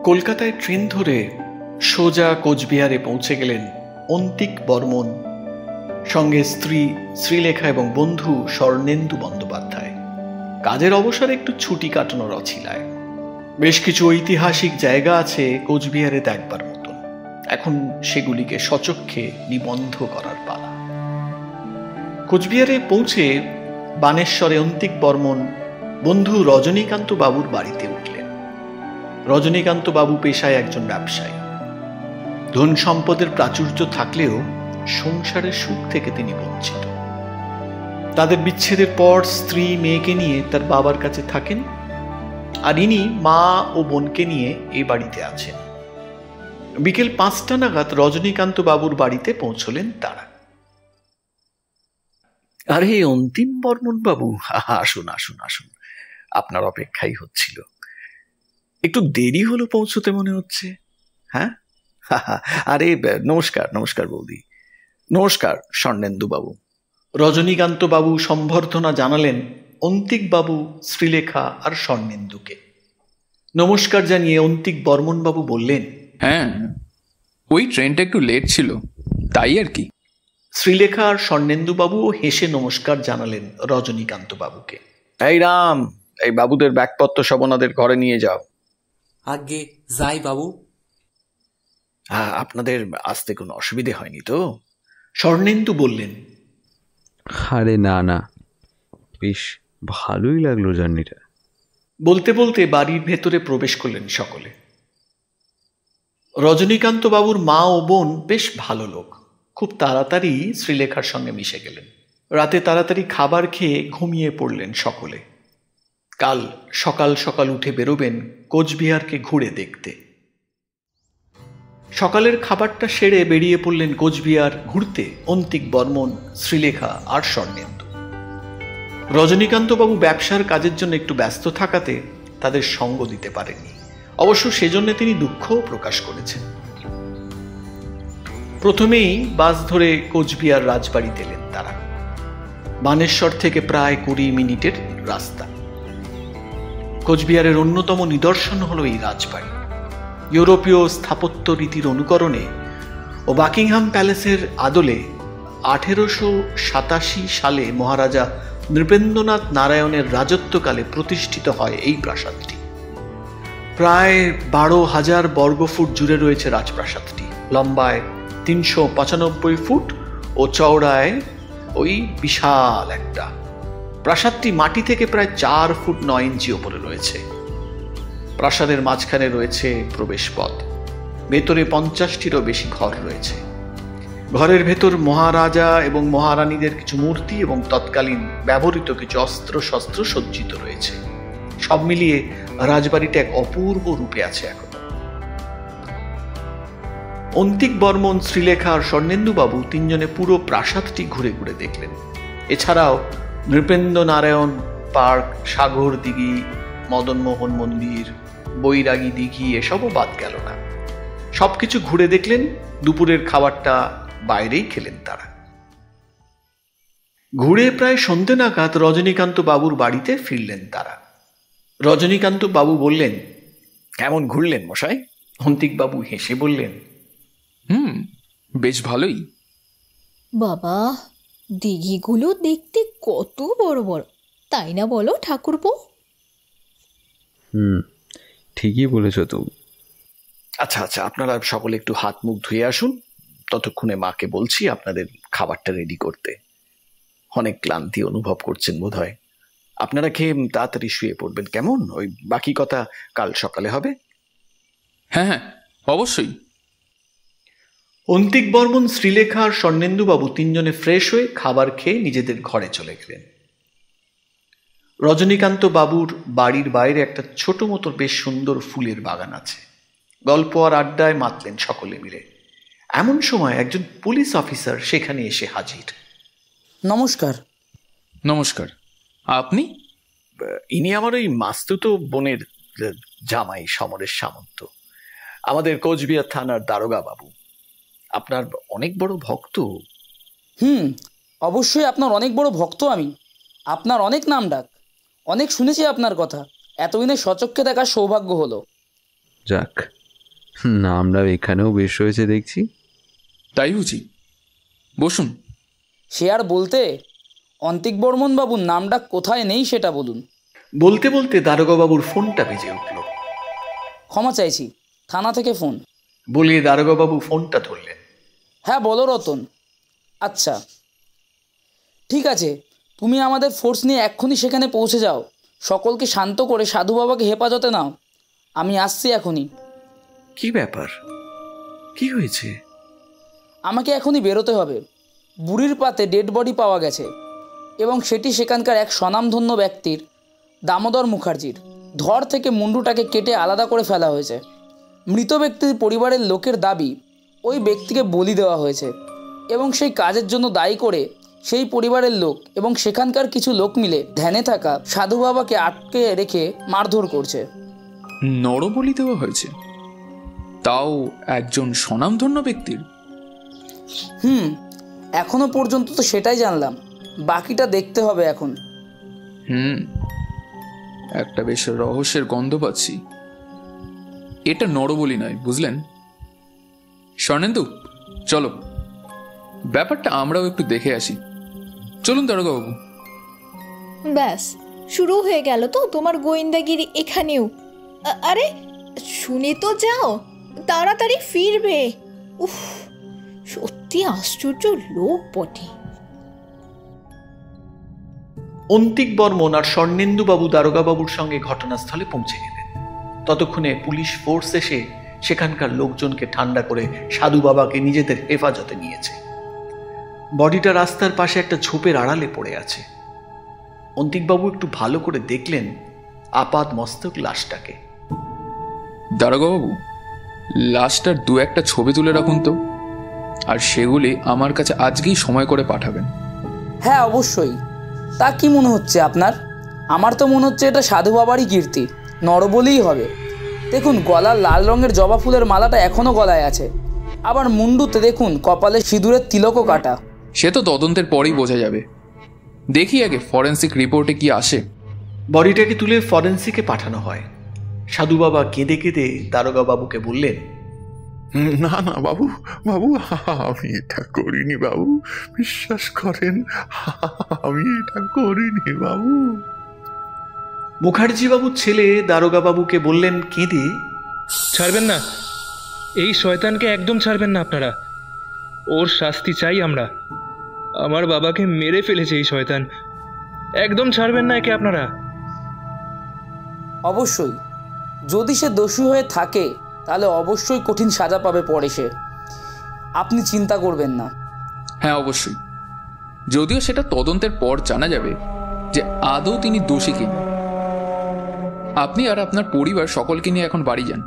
কলকাতায় ট্রেন ধরে সোজা কোচবিহারে পৌঁছে গেলেন অন্তিক বর্মন, সঙ্গে স্ত্রী শ্রীলেখা এবং বন্ধু স্বর্ণেন্দু বন্দ্যোপাধ্যায়। কাজের অবসরে একটু ছুটি কাটানোর অছিলায়। বেশ কিছু ঐতিহাসিক জায়গা আছে কোচবিহারে দেখবার মতন। এখন সেগুলিকে সচক্ষে নিবন্ধ করার পালা। কোচবিহারে পৌঁছে বানেশ্বরে অন্তিক বর্মন বন্ধু রজনীকান্ত বাবুর বাড়িতে উঠলেন। রজনীকান্ত বাবু পেশায় একজন ব্যবসায়ী। ধন সম্পদের প্রাচুর্য থাকলেও সংসারের সুখ থেকে তিনি বঞ্চিত। তাদের বিচ্ছেদের পর স্ত্রী মেয়েকে নিয়ে তার বাবার কাছে থাকেন, আর ইনি মা ও বোনকে নিয়ে এই বাড়িতে আছেন। বিকেল 5টা নাগাদ রজনীকান্ত বাবুর বাড়িতে পৌঁছলেন তারা। আরে অন্তিম বর্মন বাবু, আসুন আসুন আসুন, আপনার অপেক্ষাই হচ্ছিল। একটু দেরি হলো পৌঁছতে মনে হচ্ছে। হ্যাঁ, আরে নমস্কার নমস্কার বৌদি, নমস্কার স্বর্ণেন্দু বাবু। রজনীকান্ত বাবু সম্বর্ধনা জানালেন অন্তিক বাবু, শ্রীলেখা আর স্বর্ণেন্দুকে। নমস্কার জানিয়ে অন্তিক বর্মন বাবু বললেন, হ্যাঁ, ওই ট্রেনটা একটু লেট ছিল, তাই আর কি। শ্রীলেখা আর স্বর্ণেন্দু বাবুও হেসে নমস্কার জানালেন রজনীকান্ত বাবুকে। এই রাম, এই বাবুদের ব্যাগপত্র সব ওনাদের ঘরে নিয়ে যাও। আগে যাই বাবু। আপনাদের আসতে কোনো অসুবিধে হয়নি তো? স্বর্ণেন্দু বললেন। আরে না না, বেশ ভালোই লাগলো জার্নিটা। বলতে বলতে বাড়ির ভেতরে প্রবেশ করলেন সকলে। রজনীকান্ত বাবুর মা ও বোন বেশ ভালো লোক। খুব তাড়াতাড়ি শ্রীলেখার সঙ্গে মিশে গেলেন। রাতে তাড়াতাড়ি খাবার খেয়ে ঘুমিয়ে পড়লেন সকলে। কাল সকাল সকাল উঠে বেরোবেন কোচবিহারকে ঘুরে দেখতে। সকালের খাবারটা সেরে বেরিয়ে পড়লেন কোচবিহার ঘুরতে অন্তিক বর্মন, শ্রীলেখা আর স্বর্ণেন্দু। রজনীকান্তবাবু ব্যবসার কাজের জন্য একটু ব্যস্ত থাকাতে তাদের সঙ্গ দিতে পারেননি। অবশ্য সেজন্য তিনি দুঃখও প্রকাশ করেছেন। প্রথমেই বাস ধরে কোচবিহার রাজবাড়িতে এলেন তারা। বানেশ্বর থেকে প্রায় 20 মিনিটের রাস্তা। কোচবিহারের অন্যতম নিদর্শন হলো এই রাজবাড়ি। ইউরোপীয় স্থাপত্য রীতির অনুকরণে ও বাকিংহাম প্যালেসের আদলে 1887 সালে মহারাজা নৃপেন্দ্রনাথ নারায়ণের রাজত্বকালে প্রতিষ্ঠিত হয় এই প্রাসাদটি। প্রায় 12,000 বর্গফুট জুড়ে রয়েছে রাজপ্রাসাদটি। লম্বায় 395 ফুট ও চওড়ায় ওই বিশাল একটা। প্রাসাদটি মাটি থেকে প্রায় 4 ফুট 9 ইঞ্চি ওপরে রয়েছে। প্রাসাদের মাঝখানে রয়েছে প্রবেশপথ। ভেতরে 50টিরও বেশি ঘর রয়েছে। ঘরের ভেতর মহারাজা এবং মহারানীদের কিছু মূর্তি এবং তৎকালীন ব্যবহৃত কিছু অস্ত্র শস্ত্র সজ্জিত রয়েছে। সব মিলিয়ে রাজবাড়িটা এক অপূর্ব রূপে আছে এখন। অন্তিক বর্মন, শ্রীলেখা আর স্বর্ণেন্দু বাবু তিনজনে পুরো প্রাসাদটি ঘুরে ঘুরে দেখলেন। এছাড়াও নৃপেন্দ্র নারায়ণ পার্ক, সাগর দিঘি, মদনমোহন মন্দির, বৈরাগী দিঘি এসবও বাদ গেল না। সবকিছু ঘুরে দেখলেন। দুপুরের খাবারটা বাইরেই খেলেন তারা। ঘুরে প্রায় সন্ধ্যে নাগাদ রজনীকান্ত বাবুর বাড়িতে ফিরলেন তারা। রজনীকান্ত বাবু বললেন, কেমন ঘুরলেন মশাই? অন্তিক বাবু হেসে বললেন, বেশ ভালোই। বাবা, দিঘিগুলো দেখতে কত বড় বড়, তাই না বলো ঠাকুরপো? ঠিকই বলেছ তুমি। আচ্ছা আচ্ছা, আপনারা সকলে একটু হাত মুখ ধুয়ে আসুন। ততক্ষণে মাকে বলছি আপনাদের খাবারটা রেডি করতে। অনেক ক্লান্তি অনুভব করছেন বোধ হয়। আপনারা খেয়ে তাড়াতাড়ি শুয়ে পড়বেন, কেমন? ওই বাকি কথা কাল সকালে হবে। হ্যাঁ হ্যাঁ, অবশ্যই। অন্তিক বর্মন, শ্রীলেখা আর স্বর্ণেন্দু বাবু তিনজনে ফ্রেশ হয়ে খাবার খেয়ে নিজেদের ঘরে চলে গেলেন। রজনীকান্ত বাবুর বাড়ির বাইরে একটা ছোট মতো বেশ সুন্দর ফুলের বাগান আছে। গল্প আর আড্ডায় মাতলেন সকলে মিলে। এমন সময় একজন পুলিশ অফিসার সেখানে এসে হাজির। নমস্কার। নমস্কার। আপনি? ইনি আমার ওই মাস্তুতো বোনের জামাই, সমরেশ সামন্ত, আমাদের কোচবিহার থানার দারোগা বাবু। আপনার অনেক বড় ভক্ত। অবশ্যই আপনার অনেক বড় ভক্ত আমি। আপনার অনেক নাম ডাক, অনেক শুনেছি আপনার কথা। এতদিনে সচক্ষে দেখার সৌভাগ্য হলো। যাক, নামটাও এখানেও বেশ হয়েছে দেখছি। তাই বুঝি? বসুন। সে আর বলতে, অন্তিক বর্মন বাবুর নামটা কোথায় নেই সেটা বলুন। বলতে বলতে দারোগাবাবুর ফোনটা বেজে উঠল। ক্ষমা চাইছি, থানা থেকে ফোন। বলে দারোগাবাবু ফোনটা ধরলেন। হ্যাঁ বলো রতন। আচ্ছা ঠিক আছে, তুমি আমাদের ফোর্স নিয়ে এক্ষুনি সেখানে পৌঁছে যাও। সকলকে শান্ত করে সাধু বাবাকে হেফাজতে নাও। আমি আসছি এখনই। কি ব্যাপার? কি হয়েছে? আমাকে এখনই বেরোতে হবে। বুড়ির পাতে ডেড বডি পাওয়া গেছে এবং সেটি সেখানকার এক স্বনামধন্য ব্যক্তির, দামোদর মুখার্জির। ধড় থেকে মুন্ডুটাকে কেটে আলাদা করে ফেলা হয়েছে। মৃত ব্যক্তির পরিবারের লোকের দাবি ওই ব্যক্তিকে বলি দেওয়া হয়েছে এবং সেই কাজের জন্য দায়ী করে সেই পরিবারের লোক এবং সেখানকার কিছু লোক মিলে ধ্যানে থাকা সাধু বাবাকে আটকে রেখে মারধর করছে। নরবলি দেওয়া হয়েছে, তাও একজন স্বনামধন্য ব্যক্তির? এখনো পর্যন্ত তো সেটাই জানলাম, বাকিটা দেখতে হবে এখন। একটা বেশ রহস্যের গন্ধ পাচ্ছি। এটা নরবলি নয়, বুঝলেন? স্বর্ণেন্দু, চলো, ব্যাপারটা আমরাও একটু দেখে আসি। চলুন দারোগাবাবু। ব্যাস শুরু হয়ে গেল তো তোমার গোয়েন্দাগিরি এখানেও। আরে শুনে তো যাও, তাড়াতাড়ি ফিরবে। উফ, সত্যি আশ্চর্য লোক বটে। অন্তিক বর্মন আর স্বর্ণেন্দুবাবু দারোগাবাবুর সঙ্গে ঘটনাস্থলে পৌঁছে গেলেন। ততক্ষণে পুলিশ ফোর্স এসে সেখানকার লোকজনকে ঠান্ডা করে সাধু বাবাকে নিজেদের হেফাজতে নিয়েছে। বডিটা রাস্তার পাশে একটা ঝোপের আড়ালে পড়ে আছে। অন্তিকবাবু একটু ভালো করে দেখলেন আপাত মস্তক লাশটাকে। দারোগাবাবু, লাশটার দু একটা ছবি তুলে রাখুন তো, আর সেগুলি আমার কাছে আজকেই সময় করে পাঠাবেন। হ্যাঁ অবশ্যই। তা কি মনে হচ্ছে আপনার? আমার তো মনে হচ্ছে এটা সাধু বাবারই কীর্তি, নরবলিই হবে। দেখুন, গলার লাল রঙের জবা ফুলের মালাটা এখনও গলায় আছে। আবার মুন্ডুতে দেখুন কপালে সিঁদুরের তিলকও কাটা। সে তো তদন্তের পরেই বোঝা যাবে। দেখি আগে ফরেন্সিক রিপোর্টে কি আসে। বডিটাকে তুলে ফরেন্সিকে পাঠানো হয়। সাধু বাবা কেঁদে কেঁদে দারোগাবাবুকে বললেন, না না বাবু, বাবু আমি এটা করিনি বাবু, বিশ্বাস করেন আমি এটা করিনি বাবু। মুখার্জিবাবুর ছেলে দারোগাবাবুকে বললেন কেঁদে, ছাড়বেন না, এই শয়তানকে একদম ছাড়বেন না আপনারা। ওর শাস্তি চাই আমরা। আমার বাবাকে মেরে ফেলেছে এই শয়তান, একদম ছাড়বেন না একে আপনারা। অবশ্যই, যদি সে দোষী হয়ে থাকে তাহলে অবশ্যই কঠিন সাজা পাবে পরে সে। আপনি চিন্তা করবেন না। হ্যাঁ অবশ্যই, যদিও সেটা তদন্তের পর জানা যাবে যে আদৌ তিনি দোষী কিনা। আপনি আর আপনার পরিবার সকলকে নিয়ে এখন বাড়ি যান।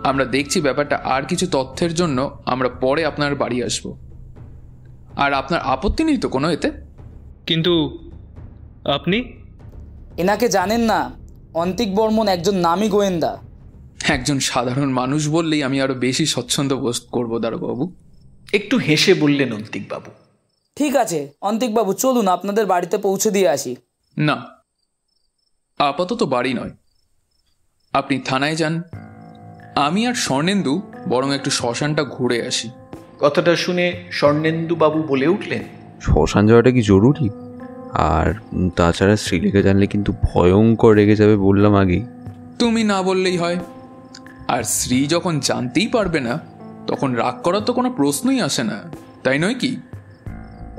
আমরা দেখছি ব্যাপারটা, আর কিছু তথ্যের জন্য আমরা পরে আপনার বাড়ি আসব। আর আপনার আপত্তি নেই তো কোনো এতে? কিন্তু আপনি এনাকে জানেন না? অন্তিক বর্মন একজন নামী গোয়েন্দা। একজন সাধারণ মানুষ বললেই আমি আরো বেশি স্বচ্ছন্দ বোধ করবো দারোগাবাবু। একটু হেসে বললেন অন্তিকবাবু। ঠিক আছে অন্তিকবাবু, চলুন আপনাদের বাড়িতে পৌঁছে দিয়ে আসি। না, আপাতত বাড়ি নয়, আপনি থানায় যান। আমি আর স্বর্ণেন্দু বরং একটু শ্মশানটা ঘুরে আসি। কথাটা শুনে স্বর্ণেন্দুবাবু বলে উঠলেন, শ্মশান যাওয়াটা কি জরুরি? আর তাছাড়া শ্রীলেখা জানলে কিন্তু ভয়ঙ্কর রেগে যাবে, বললাম আগেই। তুমি না বললেই হয়। আর শ্রী যখন জানতেই পারবে না, তখন রাগ করার তো কোনো প্রশ্নই আসে না, তাই নয় কি?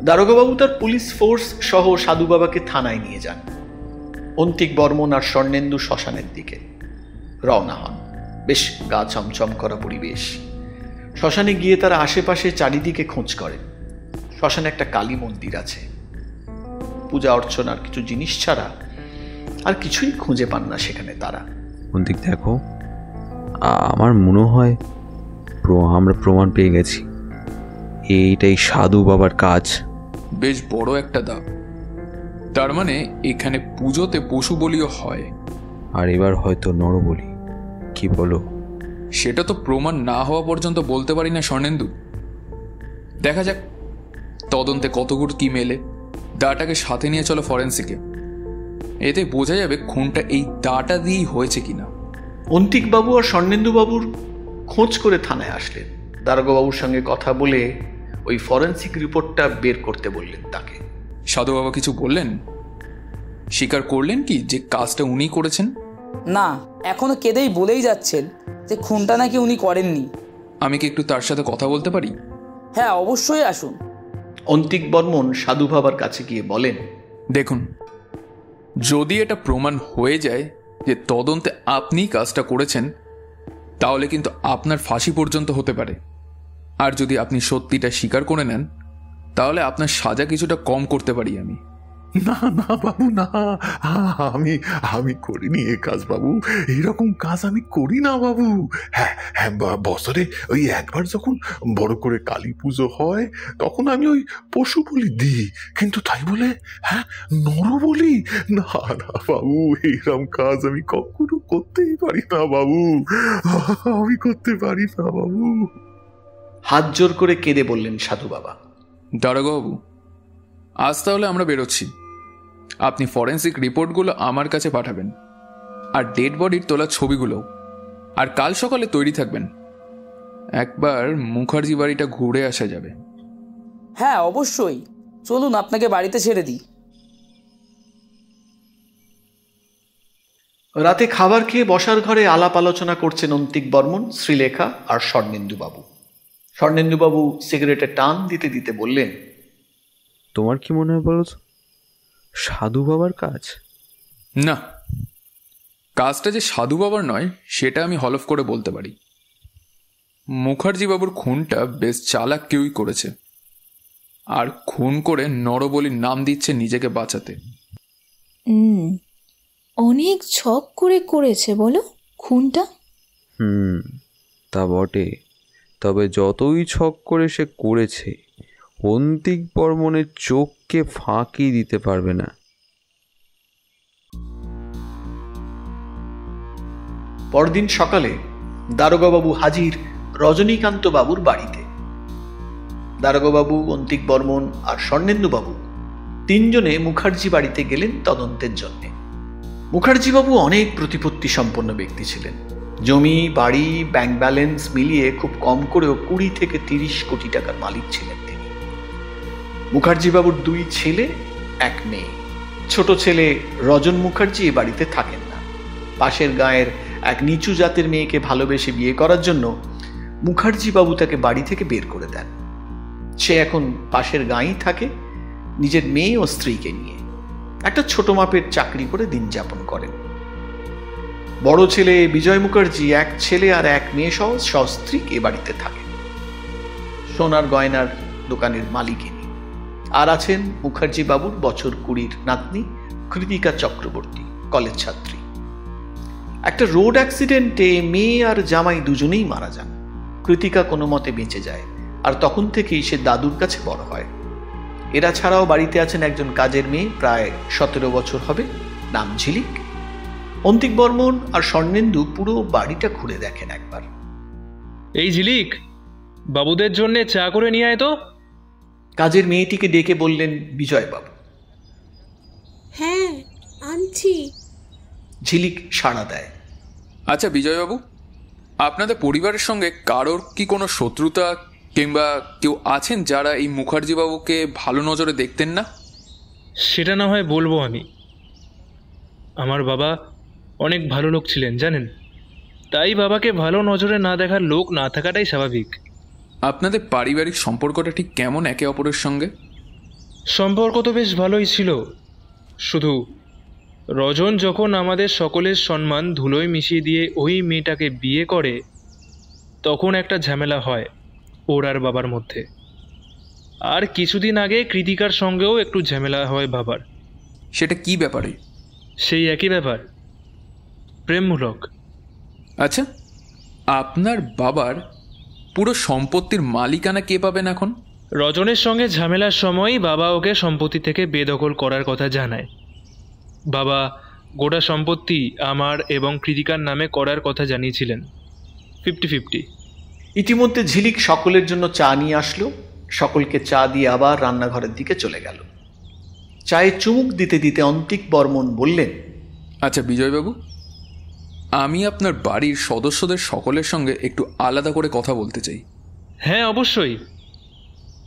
দারোগাবাবু তার পুলিশ ফোর্স সহ সাধু বাবাকে থানায় নিয়ে যান। অন্তিক বর্মন আর স্বর্ণেন্দু শ্মশানের দিকে রওনা হন। বেশ গা চমচম করা পরিবেশ। শ্মশানে গিয়ে তারা আশেপাশে চারিদিকে খোঁজ করেন। শ্মশানে একটা কালী মন্দির আছে। পূজা অর্চনার কিছু জিনিস ছাড়া আর কিছুই খুঁজে পান না সেখানে তারা। অন্তিক দেখো, আমার মনে হয় আমরা প্রমাণ পেয়ে গেছি। এইটাই সাধু বাবার কাজ। বেশ বড় একটা দাব। তার মানে এখানে পুজোতে পশু বলিও হয়, আর এবার হয়তো নরবলি। কি বলো? সেটা তো প্রমাণ না হওয়া পর্যন্ত বলতে পারি না স্বর্ণেন্দু। দেখা যাক তদন্তে কতগুলো কি মেলে। দাটাকে সাথে নিয়ে চলো ফরেন্সিকে। এতে বোঝা যাবে খুনটা এই দাটা দিয়েই হয়েছে কিনা। অন্তিকবাবু আর স্বর্ণেন্দুবাবুর খোঁজ করে থানায় আসলেন। দারোগাবাবুর সঙ্গে কথা বলে ওই ফরেন্সিক রিপোর্টটা বের করতে বললেন তাকে। সাধু বাবা কিছু বললেন? স্বীকার করলেন কি যে কাজটা উনি করেছেন? না, এখনো কেঁদেই বলেই যাচ্ছেন যে খুনটা নাকি উনি করেননি। আমি কি একটু তার সাথে কথা বলতে পারি? হ্যাঁ, অবশ্যই আসুন। অন্তিক বর্মন সাধু বাবার কাছে গিয়ে বলেন, দেখুন, যদি এটা প্রমাণ হয়ে যায় যে তদন্তে আপনি কাজটা করেছেন, তাহলে কিন্তু আপনার ফাঁসি পর্যন্ত হতে পারে। আর যদি আপনি সত্যিটা স্বীকার করে নেন, তাহলে আপনার সাজা কিছুটা কম করতে পারি আমি। না না বাবু, না, আমি আমি করিনি এ কাজ বাবু, এরকম কাজ আমি করি না বাবু। হ্যাঁ হ্যাঁ, বছরে ওই একবার যখন বড় করে কালী পুজো হয় তখন আমি ওই পশু বলি দিই, কিন্তু তাই বলে হ্যাঁ নর বলি না না বাবু, এরকম কাজ আমি কখনো করতেই পারি না বাবু, আমি করতে পারি না বাবু। হাত জোর করে কেঁদে বললেন সাধু বাবা। দারোগাবাবু, আজ তাহলে আমরা বেরোচ্ছি। আপনি ফরেন্সিক রিপোর্টগুলো আমার কাছে পাঠাবেন, আর ডেড বডির তোলা ছবিগুলো। আর কাল সকালে তৈরি থাকবেন, একবার মুখার্জি বাড়িটা ঘুরে আসা যাবে। হ্যাঁ অবশ্যই, চলুন আপনাকে বাড়িতে ছেড়ে দিই। রাতে খাবার খেয়ে বসার ঘরে আলাপ আলোচনা করছেন অন্তিক বর্মন, শ্রীলেখা আর স্বর্ণেন্দুবাবু। স্বর্ণেন্দুবাবু সিগারেটে টান দিতে দিতে বললেন, তোমার কি মনে হয় বলো তো, সাধু বাবার কাজ? না, কাজটা যে সাধু বাবার নয় সেটা আমি হলফ করে বলতে পারি। মুখার্জি বাবুর খুনটা বেশ চালাক কেউই করেছে, আর খুন করে নরবলির নাম দিচ্ছে নিজেকে বাঁচাতে। অনেক ছক করে করেছে বলো খুনটা। তা বটে, তবে যতই ছক করে সে করেছে, অন্তিক বর্মনের চোখকে ফাঁকি দিতে পারবে না। পরদিন সকালে দারোগাবাবু হাজির রজনীকান্ত বাবুর বাড়িতে। দারোগাবাবু, অন্তিক বর্মন আর স্বর্ণেন্দুবাবু তিনজনে মুখার্জি বাড়িতে গেলেন তদন্তের জন্য। মুখার্জিবাবু অনেক প্রতিপত্তি সম্পন্ন ব্যক্তি ছিলেন। জমি, বাড়ি, ব্যাংক ব্যালেন্স মিলিয়ে খুব কম করেও 20 থেকে 30 কোটি টাকার মালিক ছিলেন তিনি। মুখার্জিবাবুর 2 ছেলে, 1 মেয়ে। ছোট ছেলে রজন মুখার্জি এ বাড়িতে থাকেন না। পাশের গাঁয়ের এক নিচু জাতের মেয়েকে ভালোবেসে বিয়ে করার জন্য মুখার্জিবাবু তাকে বাড়ি থেকে বের করে দেন। সে এখন পাশের গাঁয়েই থাকে, নিজের মেয়ে ও স্ত্রীকে নিয়ে। একটা ছোট মাপের চাকরি করে দিন যাপন করেন। বড় ছেলে বিজয় মুখার্জি 1 ছেলে আর 1 মেয়ে সহ সস্ত্রীক এ বাড়িতে থাকেন। সোনার গয়নার দোকানের মালিকিনী। আর আছেন মুখার্জি বাবুর বছর 20 নাতনি কৃতিকা চক্রবর্তী, কলেজ ছাত্রী। একটা রোড অ্যাক্সিডেন্টে মেয়ে আর জামাই দুজনেই মারা যান। কৃতিকা কোনো মতে বেঁচে যায়, আর তখন থেকেই সে দাদুর কাছে বড় হয়। এরা ছাড়াও বাড়িতে আছেন একজন কাজের মেয়ে, প্রায় 17 বছর হবে, নাম ঝিলিক। অন্তিক বর্মন আর স্বর্ণেন্দু পুরো বাড়িটা ঘুরে দেখেন একবার। এই ঝিলিক, বাবুদের জন্য চা করে নিয়ে আয় তো। কাজের মেয়েটিকে ডেকে বললেন বিজয়বাবু। হ্যাঁ আনছি। ঝিলিক সাড়া দেয়। আচ্ছা বিজয়বাবু, আপনাদের পরিবারের সঙ্গে কারোর কি কোনো শত্রুতা কিংবা কেউ আছেন যারা এই মুখার্জি বাবুকে ভালো নজরে দেখতেন না? সেটা না হয় বলবো আমি। আমার বাবা অনেক ভালো লোক ছিলেন জানেন, তাই বাবাকে ভালো নজরে না দেখার লোক না থাকাটাই স্বাভাবিক। আপনাদের পারিবারিক সম্পর্কটা ঠিক কেমন একে অপরের সঙ্গে? সম্পর্ক তো বেশ ভালোই ছিল, শুধু রজন যখন আমাদের সকলের সম্মান ধুলোয় মিশিয়ে দিয়ে ওই মেয়েটাকে বিয়ে করে, তখন একটা ঝামেলা হয় ওর আর বাবার মধ্যে। আর কিছুদিন আগে কৃতিকার সঙ্গেও একটু ঝামেলা হয় বাবার। সেটা কি ব্যাপারে? সেই একই ব্যাপার, প্রেমমূলক। আচ্ছা, আপনার বাবার পুরো সম্পত্তির মালিকানা কে পাবেন এখন? রজনের সঙ্গে ঝামেলার সময় বাবা ওকে সম্পত্তি থেকে বেদখল করার কথা জানায়। বাবা গোটা সম্পত্তি আমার এবং কৃতিকার নামে করার কথা জানিয়েছিলেন, 50-50। ইতিমধ্যে ঝিলিক সকলের জন্য চা নিয়ে আসলো। সকলকে চা দিয়ে আবার রান্নাঘরের দিকে চলে গেল। চায়ে চুমুক দিতে দিতে অন্তিক বর্মন বললেন, আচ্ছা বিজয়বাবু, আমি আপনার বাড়ির সদস্যদের সকলের সঙ্গে একটু আলাদা করে কথা বলতে চাই। হ্যাঁ অবশ্যই,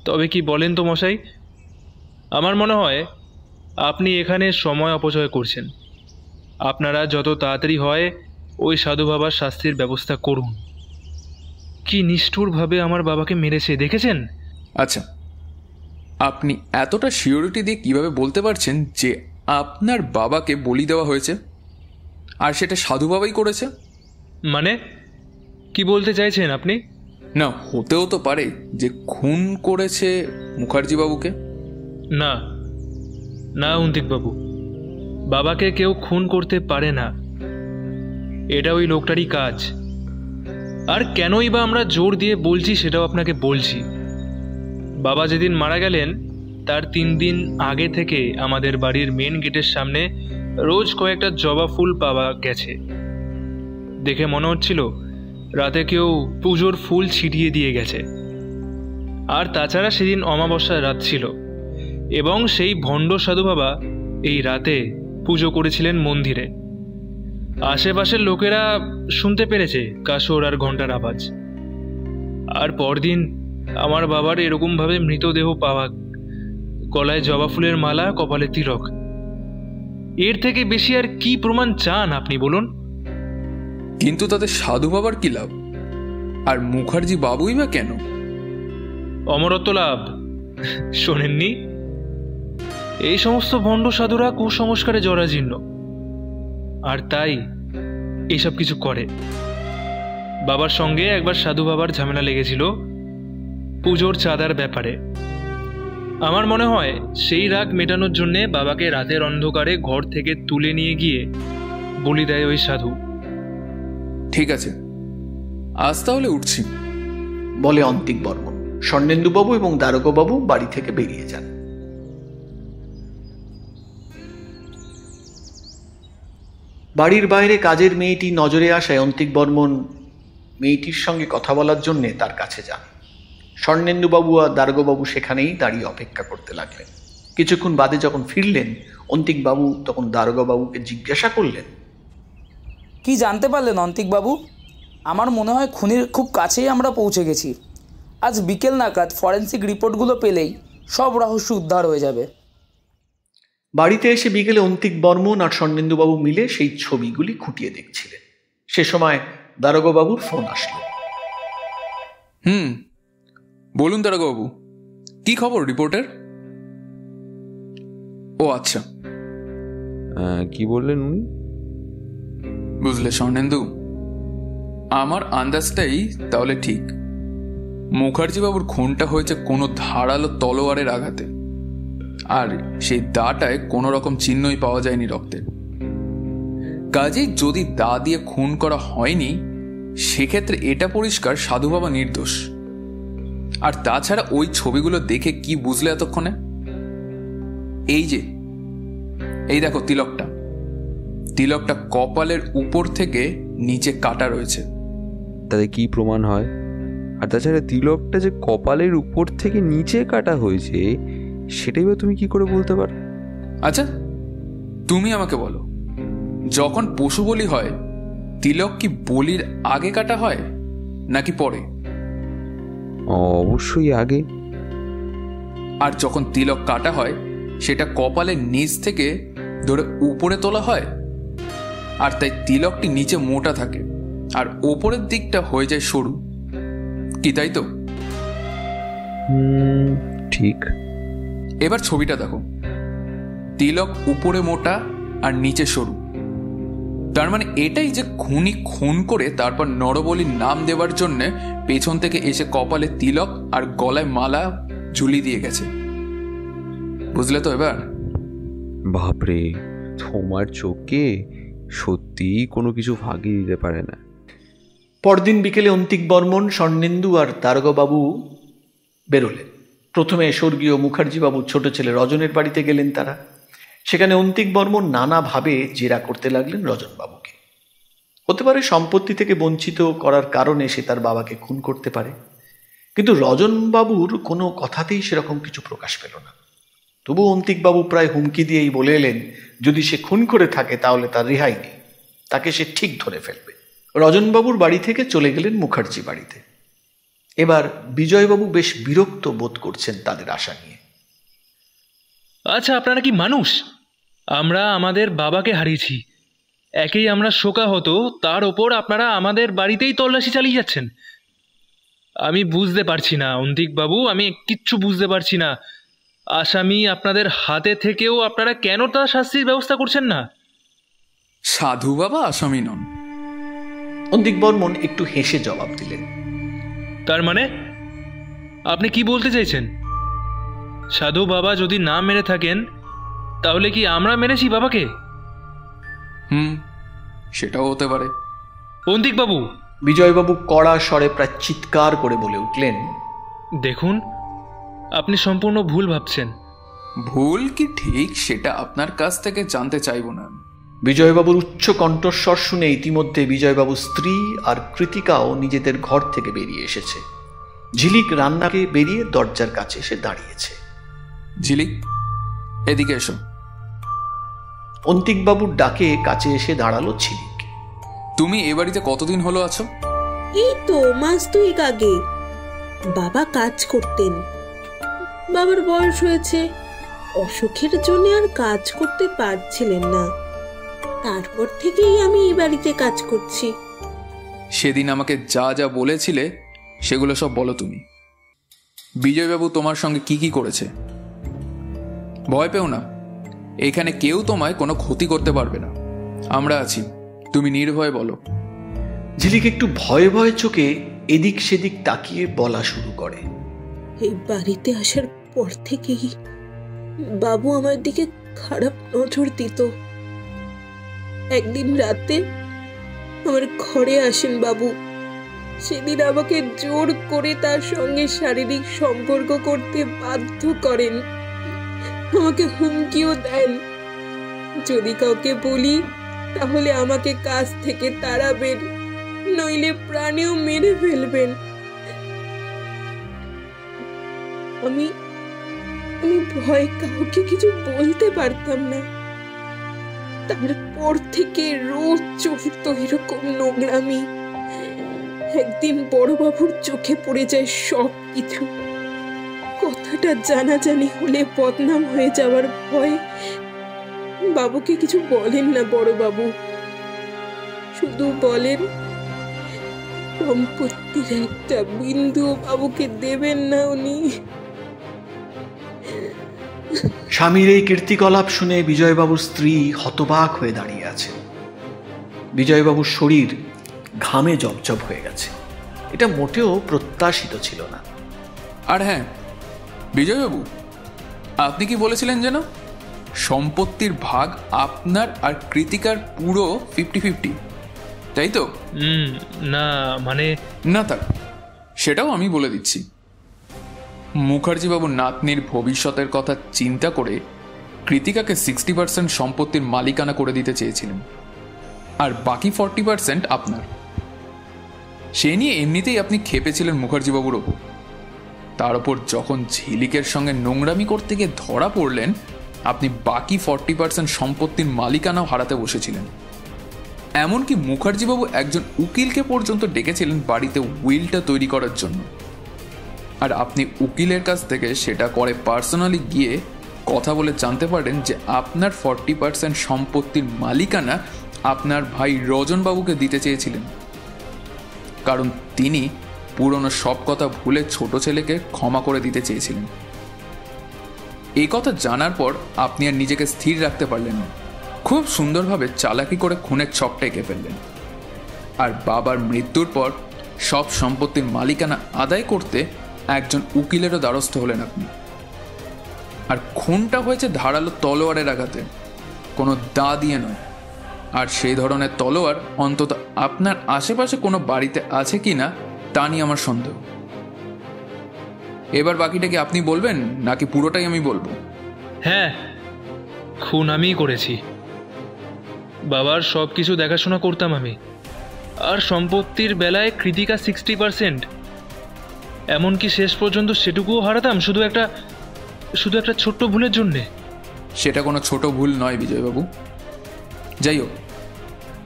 তবে কি বলেন তো মশাই, আমার মনে হয় আপনি এখানে সময় অপচয় করছেন। আপনারা যত তাড়াতাড়ি হয় ওই সাধু বাবার শাস্তির ব্যবস্থা করুন। কি নিষ্ঠুরভাবে আমার বাবাকে মেরেছে দেখেছেন? আচ্ছা, আপনি এতটা সিওরিটি দিয়ে কিভাবে বলতে পারছেন যে আপনার বাবাকে বলি দেওয়া হয়েছে আর সেটা সাধু বাবাই করেছে? মানে কি বলতে চাইছেন আপনি? না, হতেও তো পারে যে খুন করেছে মুখার্জি বাবুকে। না না অন্তিকবাবু, বাবাকে কেউ খুন করতে পারে না, এটা ওই লোকটারই কাজ। আর কেনই বা আমরা জোর দিয়ে বলছি সেটাও আপনাকে বলছি। বাবা যেদিন মারা গেলেন তার 3 দিন আগে থেকে আমাদের বাড়ির মেন গেটের সামনে রোজ কয়েকটা জবা ফুল পাওয়া গেছে। দেখে মনে হচ্ছিল রাতে কেউ পুজোর ফুল ছিটিয়ে দিয়ে গেছে। আর তাছাড়া সেদিন অমাবস্যার রাত ছিল এবং সেই ভণ্ড সাধু বাবা এই রাতে পুজো করেছিলেন মন্দিরে। আশেপাশের লোকেরা শুনতে পেরেছে কাসর আর ঘন্টার আওয়াজ। আর পরদিন আমার বাবার এরকমভাবে মৃতদেহ পাওয়া, গলায় জবা ফুলের মালা, কপালে তিলক। এর থেকে বেশি আর কি প্রমাণ চান আপনি বলুন? কিন্তু তাতে সাধু বাবার কি লাভ, আর মুখার্জি বাবুই বা কেন? অমরত্ব লাভ। শোনেননি? এই সমস্ত ভণ্ড সাধুরা কুসংস্কারে জরাজীর্ণ, আর তাই এইসব কিছু করে। বাবার সঙ্গে একবার সাধু বাবার ঝামেলা লেগেছিল পুজোর চাঁদার ব্যাপারে। আমার মনে হয় সেই রাগ মেটানোর জন্যে বাবাকে রাতের অন্ধকারে ঘর থেকে তুলে নিয়ে গিয়ে বলি দেয় ওই সাধু। ঠিক আছে, আজ তাহলে উঠছি, বলে অন্তিক বর্মন। স্বর্ণেন্দুবাবু এবং দারোগাবাবু বাড়ি থেকে বেরিয়ে যান। বাড়ির বাইরে কাজের মেয়েটি নজরে আসায় অন্তিক বর্মন মেয়েটির সঙ্গে কথা বলার জন্যে তার কাছে যান। স্বর্ণেন্দুবাবু আর দারোগাবাবু সেখানেই দাঁড়িয়ে অপেক্ষা করতে লাগলেন। কিছুক্ষণ বাদে যখন ফিরলেন, অন্তিকবাবু তখন দারোগাবাবুকে জিজ্ঞাসা করলেন, কি জানতে পারলেন অন্তিকবাবু? আমার মনে হয় খুনির খুব কাছেই আমরা পৌঁছে গেছি। আজ বিকেল নাগাদ ফরেন্সিক রিপোর্টগুলো পেলেই সব রহস্য উদ্ধার হয়ে যাবে। বাড়িতে এসে বিকেলে অন্তিক বর্মন আর স্বর্ণেন্দুবাবু মিলে সেই ছবিগুলি খুঁটিয়ে দেখছিলেন। সে সময় দারোগাবাবুর ফোন আসলো। বলুন দারোগাবাবু, কি খবর রিপোর্টের? ও আচ্ছা, কি বললেন উনি? বুঝলে স্বর্ণেন্দু, আমার আন্দাজটাই তাহলে ঠিক। মুখার্জি বাবুর খুনটা হয়েছে কোনো ধারালো তলোয়ারের আঘাতে, আর সেই দাটায় কোনো রকম চিহ্নই পাওয়া যায়নি রক্তের। কাজেই যদি দা দিয়ে খুন করা হয়নি, সেক্ষেত্রে এটা পরিষ্কার সাধু বাবা নির্দোষ। আর তাছাড়া ওই ছবিগুলো দেখে কি বুঝলে এতক্ষণে? এই দেখো তিলকটা কপালের উপর থেকে নিচে কাটা রয়েছে। তাতে কি প্রমাণ হয়? আর তাছাড়া তিলকটা যে কপালের উপর থেকে নিচে কাটা হয়েছে, সেটাই বা তুমি কি করে বলতে পারো? আচ্ছা, তুমি আমাকে বলো, যখন পশু বলি হয়, তিলক কি বলির আগে কাটা হয় নাকি পরে? অবশ্যই আগে। আর যখন তিলক কাটা হয়, সেটা কপালের নিচ থেকে ধরে উপরে তোলা হয়, আর তাই তিলকটি নিচে মোটা থাকে আর ওপরের দিকটা হয়ে যায় সরু। কি তাই তো? ঠিক। এবার ছবিটা দেখো, তিলক উপরে মোটা আর নিচে সরু। তার মানে এটাই যে খুনি খুন করে তারপর নরবলির নাম দেওয়ার জন্য পেছন থেকে এসে কপালে তিলক আর গলায় মালা ঝুলিয়ে দিয়ে গেছে। বুঝলে তো এবার? বাপরে, তোমার চোখে সত্যিই কোনো কিছু ফাঁকি দিতে পারে না। পরদিন বিকেলে অন্তিক বর্মন, স্বর্ণেন্দু আর দারোগাবাবু বেরোলেন। প্রথমে স্বর্গীয় মুখার্জিবাবু ছোট ছেলে রজনের বাড়িতে গেলেন তারা। সেখানে অন্তিক বর্মন নানাভাবে জেরা করতে লাগলেন রজনবাবুকে। হতে পারে সম্পত্তি থেকে বঞ্চিত করার কারণে সে তার বাবাকে খুন করতে পারে, কিন্তু রজনবাবুর কোনো কথাতেই সেরকম কিছু প্রকাশ পেল না। তবু অন্তিকবাবু প্রায় হুমকি দিয়েই বলে এলেন, যদি সে খুন করে থাকে তাহলে তার রেহাই নেই, তাকে সে ঠিক ধরে ফেলবে। রজনবাবুর বাড়ি থেকে চলে গেলেন মুখার্জি বাড়িতে। এবার বিজয়বাবু বেশ বিরক্ত বোধ করছেন তাদের আশা নিয়ে। আচ্ছা, আপনারা কি মানুষ? আমরা আমাদের বাবাকে হারিয়েছি, একেই আমরা শোকাহত, তার ওপর আপনারা আমাদের বাড়িতেই তল্লাশি চালিয়ে যাচ্ছেন। আমি বুঝতে পারছি না অন্তিকবাবু, আমি কিচ্ছু বুঝতে পারছি না। আসামি আপনাদের হাতে থেকেও আপনারা কেন তার শাস্তির ব্যবস্থা করছেন না? সাধু বাবা আসামি নন। অন্তিক বর্মন একটু হেসে জবাব দিলেন। তার মানে আপনি কি বলতে চাইছেন? সাধু বাবা যদি না মেরে থাকেন, তাহলে কি আমরা মেরেছি বাবাকে? সেটাও হতে পারে। অন্তিকবাবু, বিজয়বাবু কড়া স্বরে প্রায় চিৎকার করে বলে উঠলেন, দেখুন, আপনি সম্পূর্ণ ভুল ভাবছেন। ভুল কি ঠিক সেটা আপনার কাছ থেকে জানতে চাইব না। বিজয়বাবুর উচ্চ কণ্ঠস্বর শুনে ইতিমধ্যে বিজয়বাবুর স্ত্রী আর কৃতিকাও নিজেদের ঘর থেকে বেরিয়ে এসেছে। ঝিলিক রান্নাকে বেরিয়ে দরজার কাছে এসে দাঁড়িয়েছে। ঝিলিক, এদিকে এসো। অন্তিকবাবুর ডাকে কাছে এসে দাঁড়ালো ঝিলিক। তুমি এ বাড়িতে কতদিন হলো আছো? এই তো মাস 2 আগে। বাবা কাজ করতেন, বাবার বয়স হয়েছে, অসুখের জন্য আর কাজ করতে পারছিলেন না। তারপর থেকেই আমি এই বাড়িতে কাজ করছি। সেদিন আমাকে যা যা বলেছিলে সেগুলো সব বলো তুমি। বিজয়বাবু তোমার সঙ্গে কি কি করেছে? ভয় পেও না, এখানে কেউ তোমায় কোনো ক্ষতি করতে পারবে না, আমরা আছি, তুমি নির্ভয়ে বলো। ঝিলিক একটু ভয়ে ভয়ে চোখে এদিক সেদিক তাকিয়ে বলা শুরু করে। এই বাড়িতে আসার পর থেকেই বাবু আমার দিকে খারাপ নজর দিত। একদিন রাতে আমার ঘরে আসেন বাবু। সেদিন আমাকে জোর করে তার সঙ্গে শারীরিক সম্পর্ক করতে বাধ্য করেন। আমাকে হুমকিও দেন, যদি কাউকে বলি তাহলে আমাকে কাজ থেকে তাড়াবেন, নইলে প্রাণেও মেরে ফেলবেন। আমি ভয় কাউকে কিছু বলতে পারতাম না। তারপর থেকে রোজ চলতো এরকম নোংরামি। একদিন বড়বাবুর চোখে পড়ে যায় সব কিছু। কথাটা জানাজানি হলে বদনাম হয়ে যাওয়ার ভয় বাবুকে কিছু বলেন না বড়বাবু, শুধু বলেন সম্পত্তির একটা বিন্দু বাবুকে দেবেন না উনি। স্বামীর এই কীর্তিকলাপ শুনে বিজয়বাবুর স্ত্রী হতবাক হয়ে দাঁড়িয়ে আছে। বিজয়বাবুর শরীর ঘামে জবজব হয়ে গেছে। এটা মোটেও প্রত্যাশিত ছিল না। আর হ্যাঁ বিজয়বাবু, আপনি কি বলেছিলেন যেন সম্পত্তির ভাগ আপনার আর কৃতিকার পুরো 50-50, তাই তো? না মানে না, থাক, সেটাও আমি বলে দিচ্ছি। মুখার্জিবাবুর নাতনির ভবিষ্যতের কথা চিন্তা করে কৃতিকাকে 60% সম্পত্তির মালিকানা করে দিতে চেয়েছিলেন, আর বাকি 40% আপনার। সে নিয়ে এমনিতেই আপনি খেপেছিলেন মুখার্জিবাবুর ওপর। তার ওপর যখন ঝিলিকের সঙ্গে নোংরামি করতে গিয়ে ধরা পড়লেন, আপনি বাকি 40% সম্পত্তির মালিকানাও হারাতে বসেছিলেন। এমনকি মুখার্জিবাবু একজন উকিলকে পর্যন্ত ডেকেছিলেন বাড়িতে উইলটা তৈরি করার জন্য, আর আপনি উকিলের কাছ থেকে সেটা করে পার্সোনালি গিয়ে কথা বলে জানতে পারেন যে আপনার 40% সম্পত্তির মালিকানা আপনার ভাই রজনবাবুকে দিতে চেয়েছিলেন, কারণ তিনি পুরনো সব কথা ভুলে ছোট ছেলেকে ক্ষমা করে দিতে চেয়েছিলেন। এই কথা জানার পর আপনি আর নিজেকে স্থির রাখতে পারলেন না, খুব সুন্দরভাবে চালাকি করে খুনের ছকটা এঁকে ফেললেন। আর বাবার মৃত্যুর পর সব সম্পত্তির মালিকানা আদায় করতে একজন উকিলেরও দ্বারস্থ হলেন আপনি। আর খুনটা হয়েছে ধারালো তলোয়ারের আঘাতে, কোনো দা দিয়ে নয়। আর সেই ধরনের তলোয়ার অন্তত আপনার আশেপাশে কোনো বাড়িতে আছে কি না তা নিয়ে আমার সন্দেহ। এবার বাকিটা কি আপনি বলবেন নাকি পুরোটাই আমি বলবো? হ্যাঁ, খুন আমিই করেছি। বাবার সব কিছু দেখাশোনা করতাম আমি, আর সম্পত্তির বেলায় কৃতিকা 60%, এমনকি শেষ পর্যন্ত সেটুকুও হারাতাম শুধু একটা ছোট্ট ভুলের জন্যে। সেটা কোনো ছোট ভুল নয় বিজয়বাবু। যাই হোক,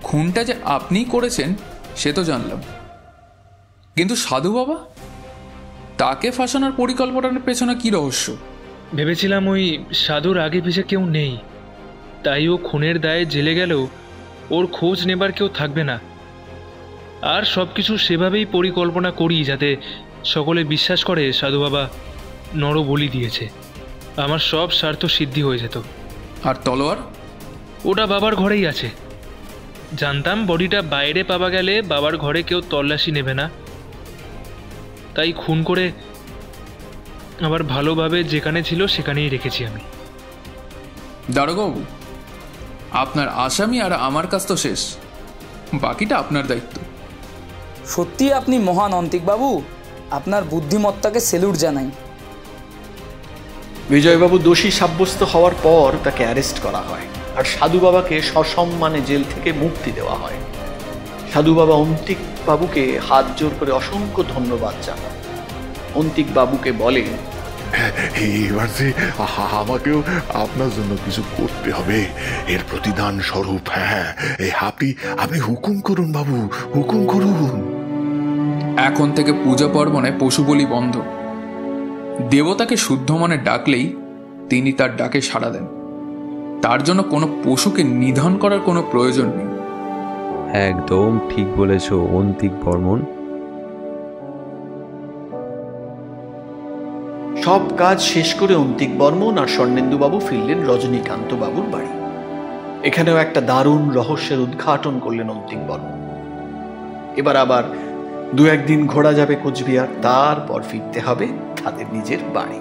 খুনটা যে আপনিই করেছেন সে তো জানলাম, কিন্তু সাধু বাবা, তাকে ফাঁসানোর পরিকল্পনার পেছনে কি রহস্য? ভেবেছিলাম ওই সাধুর আগে পিছে কেউ নেই, তাই ও খুনের দায়ে জেলে গেলেও ওর খোঁজ নেবার কেউ থাকবে না। আর সব কিছু সেভাবেই পরিকল্পনা করি যাতে সকলে বিশ্বাস করে সাধু বাবা নরবলি দিয়েছে। আমার সব স্বার্থ সিদ্ধি হয়ে যেত। আর তলোয়ার? ওটা বাবার ঘরেই আছে। জানতাম বডিটা বাইরে পাওয়া গেলে বাবার ঘরে কেউ তল্লাশি নেবে না, তাই খুন করে আবার ভালোভাবে যেখানে ছিল সেখানেই রেখেছি আমি। দারোগাবু, আপনার আসামি আর আমার কাজ তো শেষ, বাকিটা আপনার দায়িত্ব। সত্যি আপনি মহান অন্তিকবাবু, আপনার বুদ্ধিমত্তাকে সেলুট জানাই। বিজয়বাবু দোষী সাব্যস্ত হওয়ার পর তাকে অ্যারেস্ট করা হয় আর সাধু বাবাকে সসম্মানে জেল থেকে মুক্তি দেওয়া হয়। সাধু বাবা অন্তিক বাবুকে হাত জোর করে অসংখ্য ধন্যবাদ জানান। অন্তিক বাবুকে বলেন, এবার যে আমাকেও আপনার জন্য কিছু করতে হবে, এর প্রতিদান স্বরূপ। হ্যাঁ, আপনি হুকুম করুন বাবু, হুকুম করুন। এখন থেকে পূজা পার্বণে পশু বলি বন্ধ। দেবতাকে শুদ্ধ মনে ডাকলেই তিনি তার ডাকে সাড়া দেন। তার জন্য কোনো পশুকে নিধন করার কোনো প্রয়োজন নেই। একদম ঠিক বলেছ অন্তিক বর্মন। সব কাজ শেষ করে অন্তিক বর্মন আর স্বর্ণেন্দুবাবু ফিরলেন রজনীকান্ত বাবুর বাড়ি। এখানেও একটা দারুণ রহস্যের উদ্ঘাটন করলেন অন্তিক বর্মন। এবার আবার 2-1 দিন ঘোরা যাবে কোচবিহার, তারপর ফিরতে হবে তাদের নিজের বাড়ি।